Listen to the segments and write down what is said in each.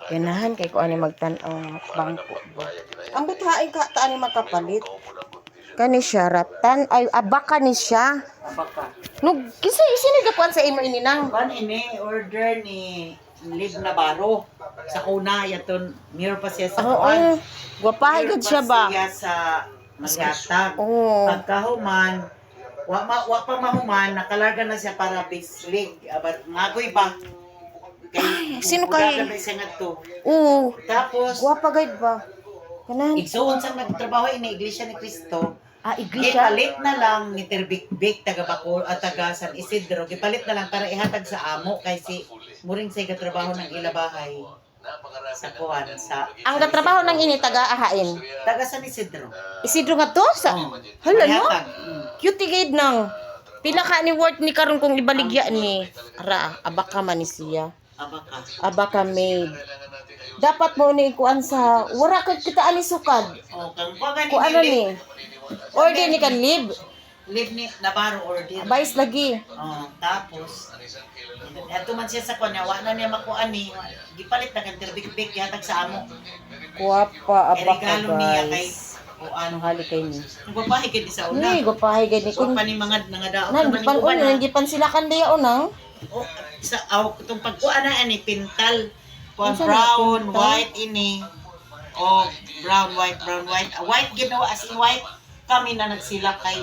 Ganahan kay ko ani magtan-aw bangko ba. Ang buthain ka ta ani makapalit. Kani siya ratan ay abaka ni siya. Abaka. Nug kisa isini gapuan sa imo ini nang. Ban ini order ni Liv Navarro. Sa una yaton mirror pa siya sa kuan. Gwapahay gud siya ba? Siya sa maghatag. Oo. Pagkahuman, wa pa mahuman, nakalarga na siya para bislig. Ngagoy ba? Ay, sino kay? Udagan na siya nga to. Oo. Tapos, Gwapa gayud ba? Kanan. igsuon sa nagtrabaho ini Iglesia ni Cristo. Iglesia. Gipalit na lang ni Terbik taga Bacol at taga San Isidro. Gipalit na lang para ihatag sa amo kay si muring sa trabaho ng ilabahay sa kuwan sa Ang gatrabaho nang ini taga ahain. taga San Isidro. Isidro nga to sa Oh, hala no? ihatag. Cute gid nang. Pila ka ni worth ni karon kung ibaligya ni ara abaka man ni siya. Abaka. Abaka maid. Dapat mo ni kuan sa wala kay kita ani sukad. Oh, kang kuwan Ku ano ni? Order ni kan live. Live ni Navarro order. Bayis lagi. Oh, tapos ato man siya sa kunya, wa na niya makuan ni. Gipalit na kan Terbik ihatag sa amo. Kuwapa abaka Regalo niya kay guys. o Ano ano. hali kay ni? Nagbabahay kay di sa una. Ni gopahay gid ni kun Kung pa ni mga daon nan man pan uban. nang gipan sila kan diya unang. Oh, sa itong pagkuan na ani pintal. Kuan Unsa na brown, pintal? white ini. Oh, brown, white, brown, white. White ginawa as in white. Kami na nagsila kay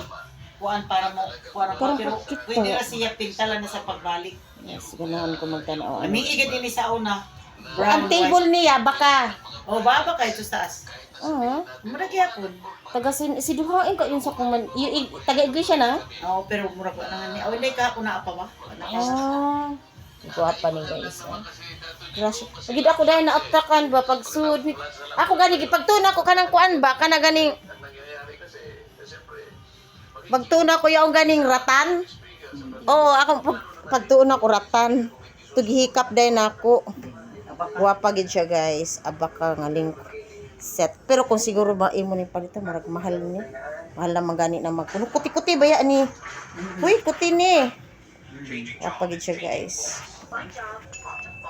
kuan para mo kuan Parang pero pakit pwede to. na siya pintalan na sa pagbalik. Yes, ganahan ko magtanaw. Ami igid ini sa una. Ang Brown, table white. niya baka. Oh, baba kay sa taas. Oo. Mura gyapon. Taga si duhain ka yun sa kuman. Taga iglesia na? Oh, pero mura ko na ni. Oh, hindi ka ako na pa ba? Ah. Guwapa ni guys. Grabe. Pagid ako dahil na-attakan ba pag sud. Ako gani gipagtuna ko kanang kuan ba kana ganing pagtuna ko yaong ganing ratan. Oo, ako pagtuna ko ratan. Tughikap dahil nako. Guwapa gid siya guys. Abaka nga link set. Pero kung siguro ba imo ni palito marag mahal ni. Mahal na magani na magkuno. Kuti-kuti ba ya ni? Uy, kuti ni. Guwapa gid siya guys.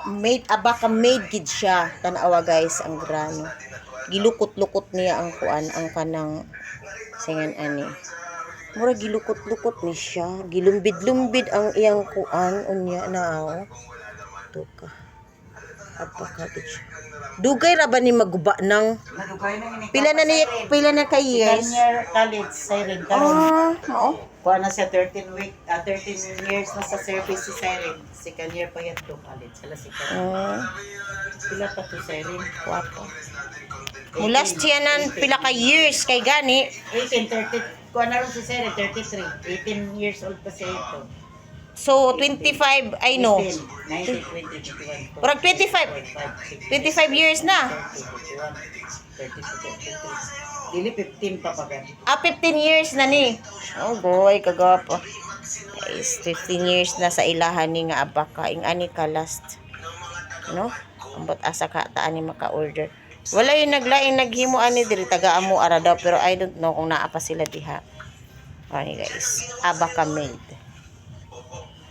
Made abaka made gid siya. Tanawa guys ang grano. Gilukot-lukot niya ang kuan ang kanang singan ani. Mura gilukot-lukot ni siya. Gilumbid-lumbid ang iyang kuan unya na tuka. Abaka gid siya. Dugay ra ba ni maguba nang Nagubay na ini. pila na kay years? Senior college siren karon. Mao. Kuha na siya 13 years na sa service si Siren. Second year pa yan to college. Sala si Siren. Pila pa to Siren? Wapo. Mula siya nan pila ka years kay gani. 30. Kuha na rin si Siren, 33. 18 years old pa siya ito. So 25 I know. 19, 20, 21. Murag 25. 25 years na. 30. Dili 15 pa pa gan. 15 years na ni. Oh boy, kagapo. Guys, 15 years na sa ilahan ni nga abaka. Ing ani ka last. No? Ambot asa ka ta ani maka-order. Wala yung naglaing naghimo ani diri taga amo ara daw pero I don't know kung naa pa sila diha. Ani guys, abaka made.